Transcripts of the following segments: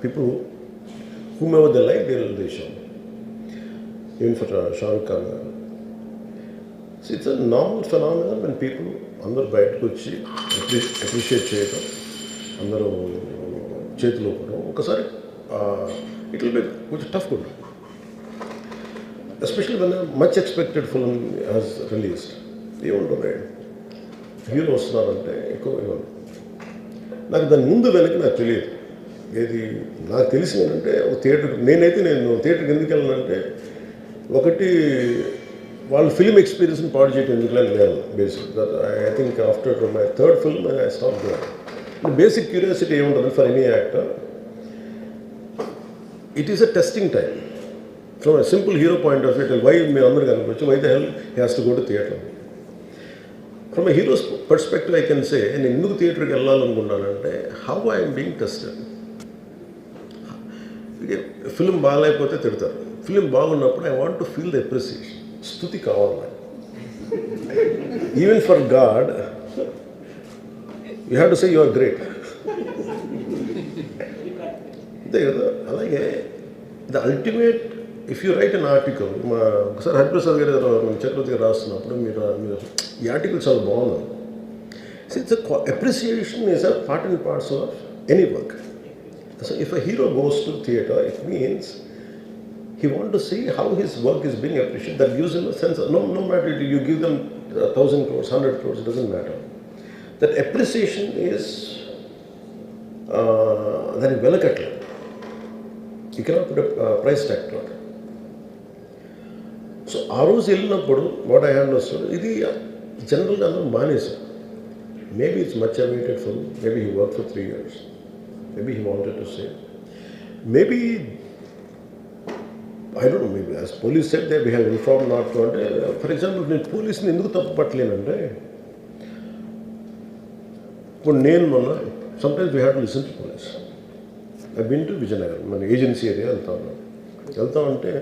People, whomever they like, they show. Even for Shah Rukh Khan. See, it's a normal phenomenon when people అందరూ బయటకు వచ్చి appreciate చేయడం, అందరూ చేతులు ఊపడం ఒకసారి ఇట్ విల్ బి కొంచెం టఫ్ కూడా, especially when much expected film has released. ఏముంటుంది, హీరో వస్తున్నారంటే ఎక్కువ ఇవ్వండి. నాకు దాని ముందు వెనక్కి నాకు తెలియదు. ఏది నాకు తెలిసింది ఏంటంటే, ఒక థియేటర్ నేను థియేటర్కి ఎందుకు వెళ్ళానంటే, ఒకటి వాళ్ళు ఫిల్మ్ ఎక్స్పీరియన్స్ని పాడు చేయడం ఎందుకులని నేను basic I think after my third film I stop doing. Basic curiosity ఏముంటుంది for any actor, it is a testing time from a simple hero point of view. Why మీరు అందరూ కనుకోవచ్చు, why the hell he has to go to theatre. From a hero's perspective I can say, నేను ఎందుకు థియేటర్కి వెళ్ళాలనుకున్నానంటే, how I'm being tested. Film బాగాలేకపోతే తిడతారు, film బాగున్నప్పుడు I want to feel the appreciation. స్తుతి కావాలి నాకు. Even for God you have to say you are great. అంతే కదా. అలాగే the ultimate, if you write an article, ఒకసారి హరిప్రసాద్ గారు చక్రవర్తి గారు రాస్తున్నప్పుడు మీరు ఈ ఆర్టికల్ చాలా బాగుంది. It's appreciation is a part and parts of any work. So if a hero goes to theatre, it means he wants to see how his work is being appreciated. That gives him a sense of, no matter you give them 1,000 crores, 100 crores, it doesn't matter. That appreciation is that is velakatla. You cannot put a price tag to it. So ఆ రోజు వెళ్ళినప్పుడు what I understood, ఇది జనరల్గా అందరూ మానేశారు. Maybe it's much awaited film, maybe he work for 3 years. Maybe he wanted to say. Maybe, I don't know, maybe as police said that we have informed not to. For example, నేను పోలీస్ని ఎందుకు తప్పు పట్టలేనంటే, ఇప్పుడు నేను మొన్న sometimes we have to listen to police. I been to Vizianagaram, మన agency area వెళ్తా ఉంటే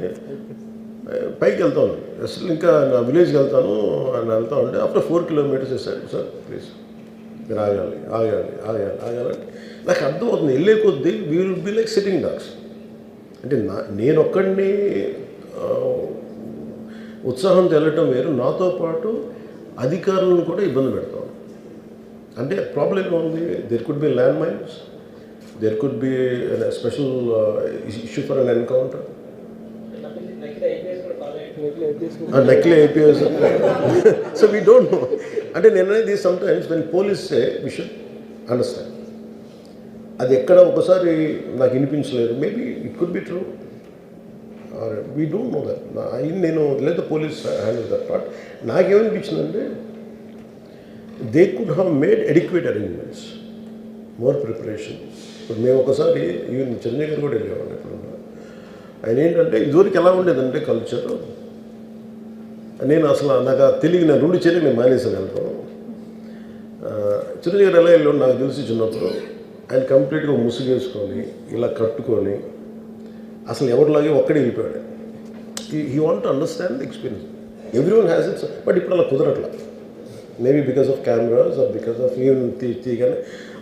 పైకి వెళ్తా ఉన్నాను. అసలు ఇంకా నా విలేజ్కి వెళ్తాను అని వెళ్తా ఉంటే ఆఫ్టర్ 4 kilometers వేసాడు, సార్ ప్లీజ్ మీరు ఆగాలి. నాకు అర్థమవుతుంది, వెళ్ళే కొద్దీ we will be like sitting dogs. అంటే నేను ఒక్కడిని ఉత్సాహంతో వెళ్ళటం వేరు, నాతో పాటు అధికారులను కూడా ఇబ్బంది పెడతాను. అంటే ప్రాబ్లం ఏమో ఉంది, there could be land mines, there could be special issue for an encounter. నకిలీ IPS. So we don't know. అంటే నేను అనేది sometimes when police say we should understand. అది ఎక్కడ ఒకసారి నాకు వినిపించలేదు, maybe it could be true, we don't know that. నేను లేదా పోలీస్ హ్యాండిల్ దట్ పార్ట్. నాకేమనిపించిందంటే, they could have made adequate arrangements, more preparation. ఇప్పుడు మేము ఒకసారి ఈవెన్ చిరంజీవి గారు కూడా వెళ్ళేవాడిని. ఎక్కడ ఆయన ఏంటంటే, ఇదివరకు ఎలా ఉండేదంటే కల్చర్, నేను అసలు నాకు తెలియదు, నేను 2 చర్యలు నేను మానేసాను వెళ్తాను. చిరంజీవి గారు ఎలా వెళ్ళాడు నాకు తెలిసి చిన్నప్పుడు, ఆయన కంప్లీట్గా ముసుగేసుకొని ఇలా కట్టుకొని అసలు ఎవరిలాగే ఒక్కడే వెళ్ళిపోయాడు. He want to understand the experience. Everyone has its, but ఇప్పుడు అలా కుదరట్లా. Maybe because of cameras or because of even తీయగానే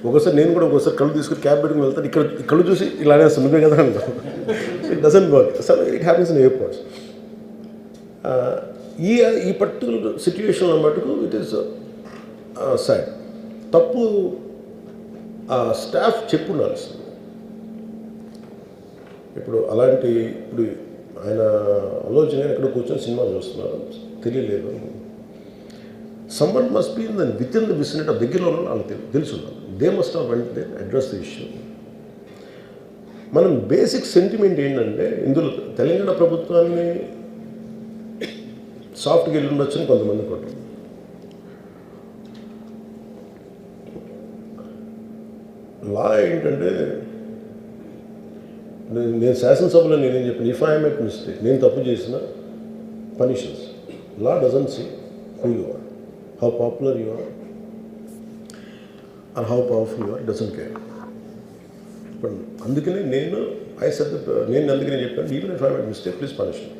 ఒకసారి నేను కూడా ఒకసారి కళ్ళు తీసుకుని క్యాబ్ పెట్టుకుని వెళ్తాను, ఇక్కడ కళ్ళు చూసి ఇలానే వస్తుంది కదా అంటాను. It doesn't work. So it happens in airports. ఈ పర్టికులర్ సిచ్యువేషన్లో మటుకు ఇట్ ఈస్ సాడ్. తప్పు స్టాఫ్ చెప్పు ఉండాల్సింది. ఇప్పుడు ఆయన ఆలోచన ఎక్కడ కూర్చొని సినిమా చూస్తున్నారు, తెలియలేదు. Someone must be in within the vicinity, దగ్గరలో ఉన్న వాళ్ళకి తెలుసు ఉండాలి. They must have went they address the issue. మనం బేసిక్ సెంటిమెంట్ ఏంటంటే, ఇందులో తెలంగాణ ప్రభుత్వాన్ని సాఫ్ట్గా వెళ్ళి ఉండొచ్చు అని కొంతమంది కొంటారు. లా ఏంటంటే, నేను శాసనసభలో నేనేం చెప్పాను, ఇఫ్ ఐ మేక్ మిస్టేక్, నేను తప్పు చేసిన పనిషన్స్. Law doesn't see who you are, how popular you are or how powerful you are, doesn't care. ఇప్పుడు అందుకనే నేను అందుకనే చెప్పాను, even if I make mistake please punish me.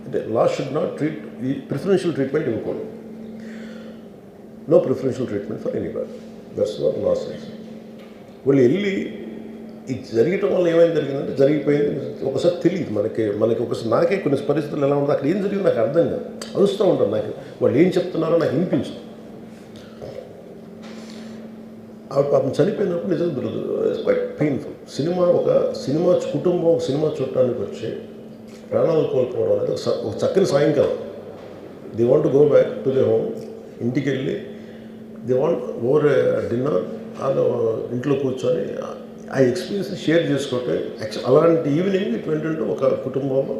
అంటే లా షుడ్ నాట్ ట్రీట్ ఈ ప్రిఫరెన్షియల్ ట్రీట్మెంట్ ఇవ్వకూడదు. No preferential treatment for anybody. That's what law says. వాళ్ళు వెళ్ళి ఇది జరగటం వల్ల ఏమైంది జరిగిందంటే జరిగిపోయింది. ఒకసారి తెలియదు మనకి ఒకసారి నాకే కొన్ని పరిస్థితులు ఎలా ఉందో అక్కడ ఏం జరిగింది నాకు అర్థం కాదు. అరుస్తూ ఉంటాను, నాకు వాళ్ళు ఏం చెప్తున్నారో నాకు వినిపించదు. ఆవిడ పాపం చనిపోయినప్పుడు నిజం దొరకదు. It's quite painful. సినిమా కుటుంబం సినిమా చూడటానికి వచ్చి ప్రాణాలు కోల్పోవడం అనేది ఒక చక్కని సాయంకాలం. They want to go back to the home. ఇంటికి వెళ్ళి దే వాంట్ ఓవర్ డిన్నర్ వాళ్ళు ఇంట్లో కూర్చొని ఆ ఎక్స్పీరియన్స్ షేర్ చేసుకుంటే అలాంటి ఈవినింగ్ ఇటువంటి ఒక కుటుంబంలో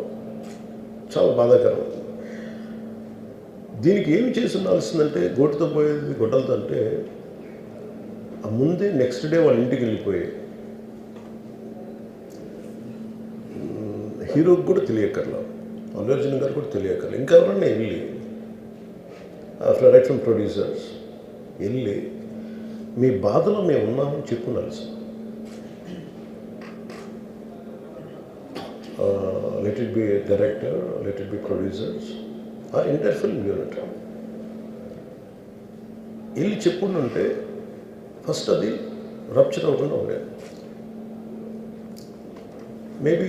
చాలా బాధాకరం. దీనికి ఏమి చేసి ఉండాల్సిందంటే గోటుతో పోయేది గొడ్డలతో అంటే ఆ ముందే నెక్స్ట్ డే వాళ్ళ ఇంటికి వెళ్ళిపోయి హీరోకి కూడా తెలియకర్లా, అల్లు అర్జున్ గారు కూడా తెలియకర్లా, ఇంకా ఎవరన్నా వెళ్ళి రైట్ ఫ్రమ్ ప్రొడ్యూసర్స్ వెళ్ళి మీ బాధలో మేము ఉన్నామని చెప్పుండాల్సి. Let it be director, let it be producers or entire film unit వెళ్ళి చెప్పుంటే ఫస్ట్ అది రప్చర్ అవ్వకుండా ఉండేది. మేబీ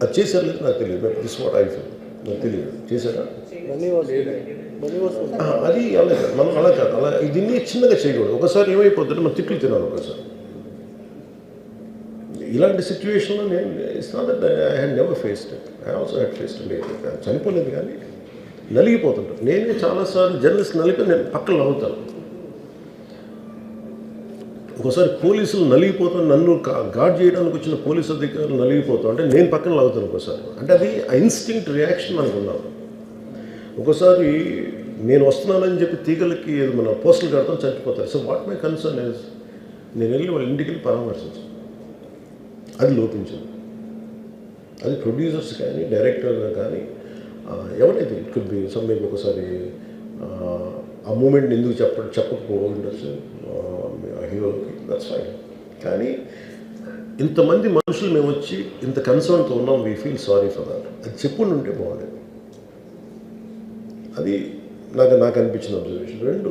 అది చేశారు లేదు నాకు తెలియదు. దిస్ వాట్ ఐ ఫీల్, నాకు తెలియదు చేశారా అది అలా కాదు. మనం అలా కాదు, అలా దీన్ని చిన్నగా చేయకూడదు. ఒకసారి ఏమైపోతుందంటే మనం తిట్లు తినాలి. ఒకసారి ఇలాంటి సిచ్యువేషన్లో నేను it's not that I had never faced it. I also had faced it. చనిపోలేదు కానీ నలిగిపోతుంటాను. నేనే చాలాసార్లు జర్నలిస్ట్ నలిపి నేను పక్కన నవ్వుతాను. ఒకసారి పోలీసులు నలిగిపోతాను, నన్ను గార్డ్ చేయడానికి వచ్చిన పోలీసు అధికారులు నలిగిపోతాం అంటే నేను పక్కన లాగుతాను ఒకసారి. అంటే అది ఇన్స్టింక్ట్ రియాక్షన్ మనకు ఉన్నాను. ఒకసారి నేను వస్తున్నానని చెప్పి తీగలకి మన పోస్టులు కడతాం, చచ్చిపోతారు. So what my concern is నేను వెళ్ళి వాళ్ళ ఇంటికి వెళ్ళి పరామర్శించాను. అది లోపించింది. అది ప్రొడ్యూసర్స్ కానీ డైరెక్టర్ కానీ ఎవరైతే ఇట్ కుడ్ బి సమ్మెకి ఒకసారి ఆ మూమెంట్ని ఎందుకు చెప్పకపో ఉండొచ్చు హీరోకి, దట్స్ ఫైన్. కానీ ఇంతమంది మనుషులు మేము వచ్చి ఇంత కన్సర్న్తో ఉన్నాం, we feel sorry for that. అది చెప్పుండి ఉంటే బాగుండేది. అది నాకు అనిపించిన అబ్జర్వేషన్. రెండు,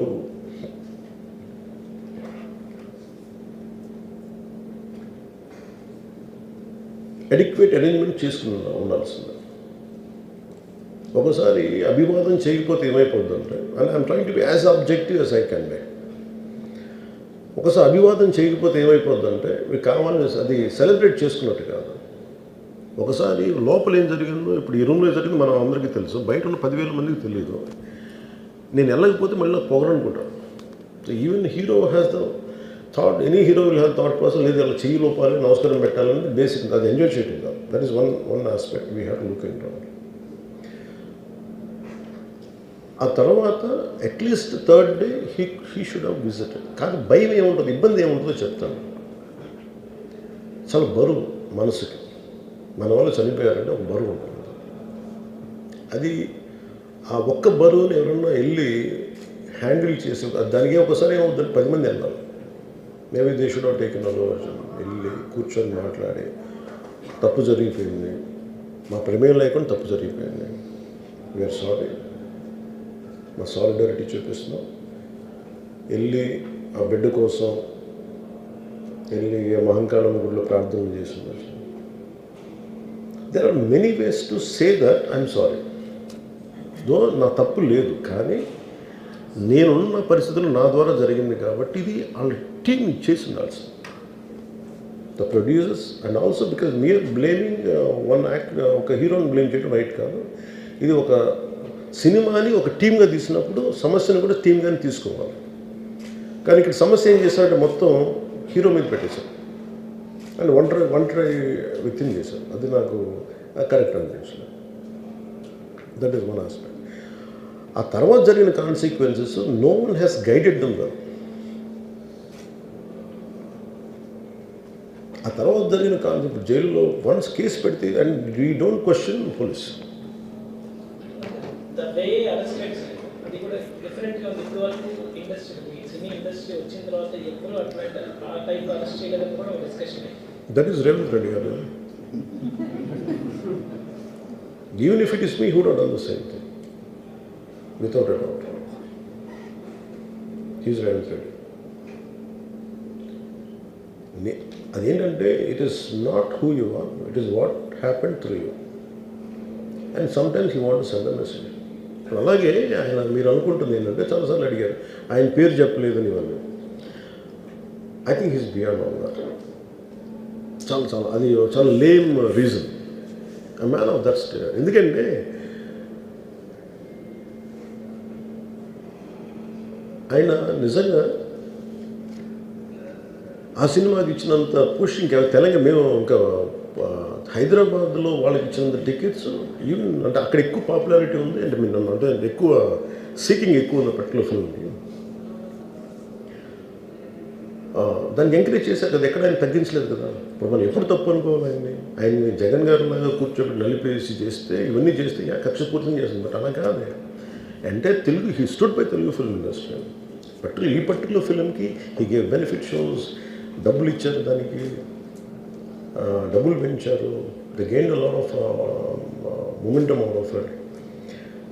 అడిక్వేట్ అరేంజ్మెంట్ చేసుకుని ఉండాల్సింది. ఒకసారి అభివాదం చేయకపోతే ఏమైపోద్దంటే, and I'm trying to be as objective as I can be. ఒకసారి అభివాదం చేయకపోతే ఏమైపోద్దంటే మీకు కావాలని అది సెలబ్రేట్ చేసుకున్నట్టు కాదు. ఒకసారి లోపల ఏం జరిగిందో ఇప్పుడు ఈ రూమ్లో జరిగింది మనం అందరికీ తెలుసు, బయట ఉన్న 10,000 మందికి తెలియదు. నేను వెళ్ళకపోతే మళ్ళీ నాకు పొగరనుకుంటాను. So even hero has the thought, any hero will have thought process. లేదు అలా చెయ్యి లోపాలి, నమస్కారం పెట్టాలని బేసిక్, అది ఎంజాయ్ చేయటం కాదు. That is one aspect we have to look in to. ఆ తర్వాత at least third day he should have visited. కానీ భయం ఏముంటుంది, ఇబ్బంది ఏముంటుందో చెప్తాను. చాలా బరువు మనసుకి, మన వాళ్ళు చనిపోయారంటే ఒక బరువు ఉంటుంది. అది ఆ ఒక్క బరువుని ఎవరన్నా వెళ్ళి హ్యాండిల్ చేసి దానికి ఒకసారి ఏమవుతుంది, 10 మంది వెళ్ళాలి. Maybe they should have taken a version. వెళ్ళి కూర్చొని మాట్లాడి తప్పు జరిగిపోయింది, మా ప్రమేయం లేకుండా తప్పు జరిగిపోయింది, వీఆర్ సారీ, మా సాలిడారిటీ చూపిస్తున్నాం. వెళ్ళి ఆ బిడ్డ కోసం వెళ్ళి మహంకాళమ్మ గుడిలో ప్రార్థనలు చేస్తున్నారు. There are many ways to say that I'm sorry. Though నా తప్పు లేదు, కానీ నేనున్న పరిస్థితులు నా ద్వారా జరిగింది కాబట్టి ఇది వాళ్ళ టీం చేసి ఉండాల్సింది. The producers and also because మీరు బ్లేమింగ్ వన్ యాక్ట్, ఒక హీరోని బ్లేమ్ చేయడం రైట్ కాదు. ఇది ఒక సినిమాని ఒక టీమ్గా తీసినప్పుడు సమస్యను కూడా టీమ్గానే తీసుకోవాలి. కానీ ఇక్కడ సమస్య ఏం చేశారంటే మొత్తం హీరో మీద పెట్టేశారు అండ్ ఒంటరి వ్యక్తిని చేశారు. అది నాకు కరెక్ట్ అనిపించలేదు. That is one aspect. ఆ తర్వాత జరిగిన consequences no one has guided them well. ఆ తర్వాత జరిగిన కాన్సెప్ట్ జైల్లో వన్స్ కేసు పెడితే and we don't question police. అది కూడా డిఫరెంట్గా ఉంది. ఇప్పుడు వరకు ఇండస్ట్రీ, సినీ ఇండస్ట్రీ వచ్చిన తర్వాత ఎప్పుడు అట్లా ఆ టైప్ అరెస్ట్ చేయలేదని కూడా ఒక discussion. That is Revanth Reddy garu. Even if it is me who would done the same thing without a doubt. He is Ravindra Reddy. అదేంటంటే it is not who you are, it is what happen through you, and sometimes you want to send a message. అలాగే ఆయన మీరు అనుకుంటుంది ఏంటంటే చాలాసార్లు అడిగారు ఆయన పేరు చెప్పలేదని ఇవన్నీ. I think he's beyond all that. అది చాలా lame reason. A man of that state. ఎందుకంటే ఆయన నిజంగా ఆ సినిమాకి ఇచ్చినంత పుష్ ఇంకా తెలంగాణ మేము ఇంకా హైదరాబాద్లో వాళ్ళకి ఇచ్చినంత టికెట్స్ ఈవెన్ అంటే అక్కడ ఎక్కువ పాపులారిటీ ఉంది. అంటే మీరు అంటే ఎక్కువ సీకింగ్ ఎక్కువ ఉన్న పర్టికులర్ ఫిల్మ్కి దాన్ని ఎంకరేజ్ చేశారు కదా, ఎక్కడ ఆయన తగ్గించలేదు కదా. ఇప్పుడు మనం ఎప్పుడు తప్పు అనుకోవాలి ఆయన్ని జగన్ గారు లాగా కూర్చోబెట్టి నలిపేసి చేస్తే ఇవన్నీ చేస్తే కక్షపూర్తం చేస్తుంది. బట్ అలా కాదు. అంటే Telugu he stood by Telugu film industry. ఈ పర్టికులర్ ఫిల్మ్కి హీ గేవ్ బెనిఫిట్ షోస్, డబ్బులు ఇచ్చారు, దానికి డబ్బులు పెంచారు. The gain lot of momentum out of it.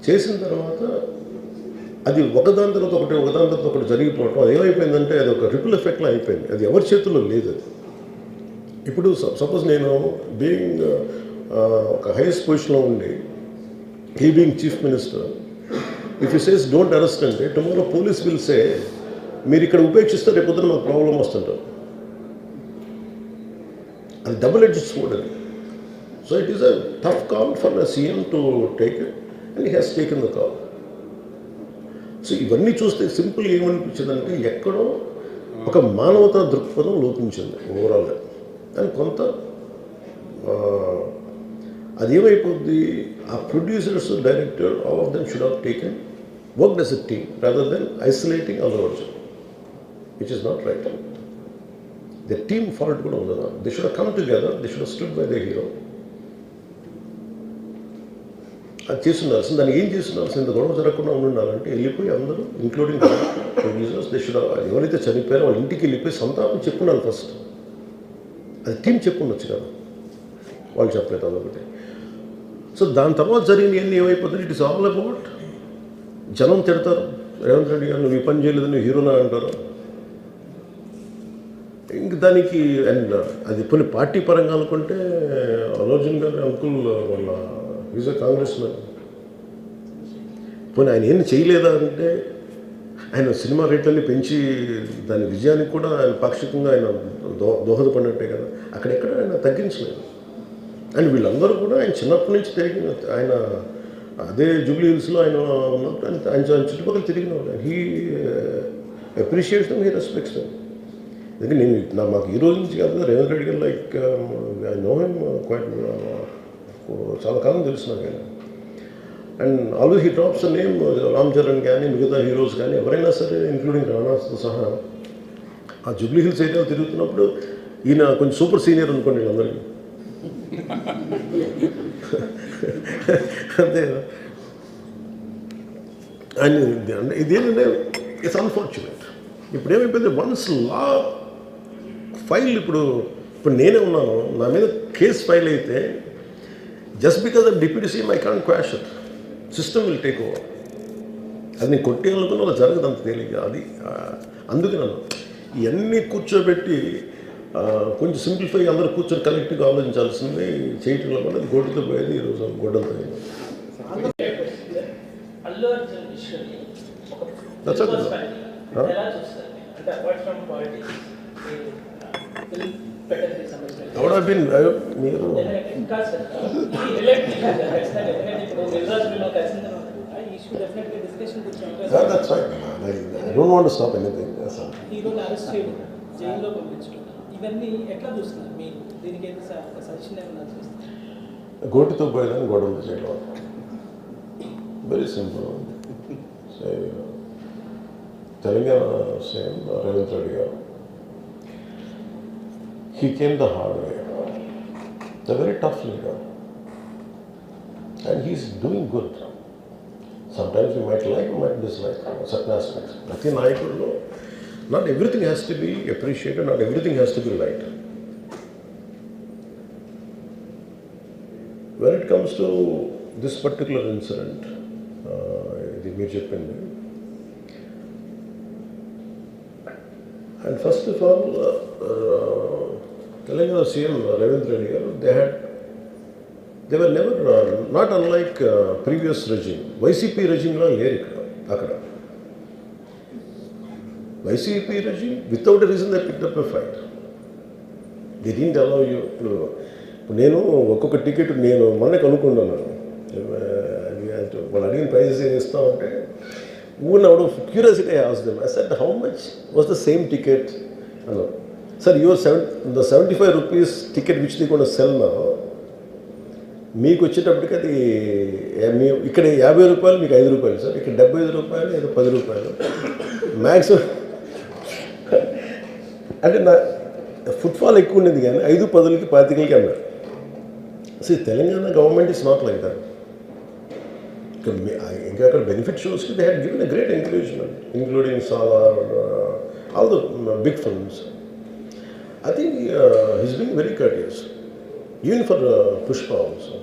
చేసిన తర్వాత అది ఒకదాని తర్వాత ఒకటి జరిగిపోవటం, అది ఏమైపోయిందంటే అది ఒక రిపుల్ ఎఫెక్ట్లో అయిపోయింది. అది ఎవరి చేతుల్లో లేదు. అది ఇప్పుడు సపోజ్ నేను బీయింగ్ ఒక హైయెస్ట్ పొజిషన్లో ఉండి he being chief minister, if you says don't arrest అంటే టుమారో పోలీస్ విల్ సే మీరు ఇక్కడ ఉపేక్షిస్తే రేపు పొద్దున మాకు ప్రాబ్లం వస్తుంటారు. అది డబుల్ ఎడ్జ్డ్ స్వోర్డ్ అది. So it is a tough call for the CM to take it and he has taken the call. So ఇవన్నీ చూస్తే సింపుల్ ఏమనిపించిందంటే ఎక్కడో ఒక మానవతా దృక్పథం లోపించింది ఓవరాల్గా. కానీ కొంత అదేమైపోద్ది, ఆ producers, director, all of them should have taken worked as a team rather than isolating Allu Arjun, which is not right. The team fault కూడా ఉండదు. They should come together, they should stood by the hero. అది చేస్తుండాల్సింది. దాన్ని ఏం చేస్తుండాల్సింది, ఇంత గొడవ జరగకుండా ఉండాలంటే వెళ్ళిపోయి అందరూ ఇంక్లూడింగ్ ప్రొడ్యూసర్స్ దే షుడ్ ఎవరైతే చనిపోయారో వాళ్ళ ఇంటికి వెళ్ళిపోయి సంతాపం చెప్పుండాలి ఫస్ట్. అది టీం చెప్పుండొచ్చు కదా, వాళ్ళు చెప్పలేదు అదొకటి. సో దాని తర్వాత జరిగినవన్నీ ఏమైపోతుంది, ఇట్ ఇస్ ఆల్ అబౌట్ జనం తిడతారు, రేవంత్ రెడ్డి గారు నువ్వు ఈ పని చేయలేదు, నువ్వు హీరోనా అంటారు. ఇంక దానికి అండ్ అది కొన్ని పార్టీ పరంగా అనుకుంటే అల్లు అర్జున్ గారి అంకుల్ వాళ్ళ ఈజ్ అ కాంగ్రెస్ మ్యాన్. పోనీ ఆయన ఏం చేయలేదా అంటే ఆయన సినిమా రేట్లన్నీ పెంచి దాని విజయానికి కూడా ఆయన పాక్షికంగా ఆయన దోహదపడినట్టే కదా. అక్కడెక్కడ ఆయన తగ్గించలేదు. అండ్ వీళ్ళందరూ కూడా ఆయన చిన్నప్పటి నుంచి తిరిగిన, ఆయన అదే జూబ్లీ హిల్స్లో ఆయన ఉన్నప్పుడు ఆయన చుట్టుపక్కల తిరిగిన వాళ్ళు. He appreciates them, he respects them. ఎందుకంటే మాకు ఈ రోజు నుంచి కాదు, రేవంత్ రెడ్డి గారు like I know him quite, చాలా కాలం తెలుసు నాకు ఆయన. And always he drops the name Ram Charan కానీ మిగతా హీరోస్ కానీ ఎవరైనా సరే ఇంక్లూడింగ్ రానాతో సహా ఆ జూబ్లీ హిల్స్ ఏరియాలో తిరుగుతున్నప్పుడు ఈయన కొంచెం సూపర్ సీనియర్ అనుకోండి వీళ్ళందరికీ. అంతే కదా. ఆయన ఇదేంటంటే ఇట్స్ అన్ఫార్చునేట్. ఇప్పుడు ఏమైపోయింది, వన్స్ లా ఫైల్ ఇప్పుడు నేనే ఉన్నాను, నా మీద కేసు ఫైల్ అయితే just because of deputy CM I can't quash it, system will take over. అది నేను కొట్టేయాలనుకున్న అలా జరగదు అంత తేలిక. అది అందుకే నన్ను ఇవన్నీ కూర్చోబెట్టి కొంచెం సింప్లిఫై అందరూ కూర్చొని కలెక్టివ్గా ఆలోచించాల్సింది చేయటంలో కూడా గోటుతో పోయేది ఈరోజు గొడ్డంతో. అల్లు అర్జున్ విషయాన్ని That's okay. ఎలా చూస్తారు అంటే అపార్ట్ ఫ్రమ్ పాలిటిక్స్ ఫిల్మ్ పెట్టడానికి సంబంధించిన అవునా మీరు ఇంకా సార్ ఈ రిలేటెడ్ ఖచ్చితంగా ఎందుకంటే ఇప్పుడు నిర్జాస్ ఫిల్మ్ కలిసిన తర్వాత ఈ ఇష్యూ డెఫినెట్గా డిస్కషన్ కూర్చోండి. that's fine. I don't want to stop anything. హీరోని అరెస్ట్ చేయడం, జైల్లో పంపించడం, ఇవన్నీ ఎట్లా చూస్తున్నారు మీరు? దీనికి ఏదో సజెషన్ ఏమన్నా చూస్తారు? గోటితో పోయేదాన్ని గొడవలు చేయడం very simple. Telangana CM Revanth Reddy గారు, he came the hard way. He's a very tough leader and he's doing good. Sometimes we might like, we might dislike certain aspects. Prati Nayakudlo, not everything has to be appreciated, not everything has to be liked. When it comes to this particular incident, ఇది మీరు చెప్పింది, and first of all, Telangana CM Ravindra Reddy garu, they were never, not unlike previous regime. YCP regime la లేరు అక్కడ. YCP regime, without a reason they picked up a fight. They didn't allow you. ఇప్పుడు నేను ఒక్కొక్క ticket నేను మొన్న కనుక్కున్నాను. వాళ్ళు అడిగిన prices ఏం ఇస్తామంటే ఊన్ out of curiosity I asked them. I said how much was the same ticket అన్నారు. Sir the 75 rupees ticket which they going to sell now, మీకు వచ్చేటప్పటికి అది ఇక్కడ 50 రూపాయలు, మీకు 5 రూపాయలు సార్, ఇక్కడ 75 రూపాయలు, ఏదో 10 రూపాయలు మ్యాక్సిమం. అంటే నా ఫుట్ఫాల్ ఎక్కువ ఉండేది కానీ 5, 10కి 25కి అన్నారు. So Telangana government is not like that. ఇంకా అక్కడ బెనిఫిట్ షోస్కి they had given a great encouragement, including Salaar, all the big films. I think he's being very courteous, even for Pushpa also.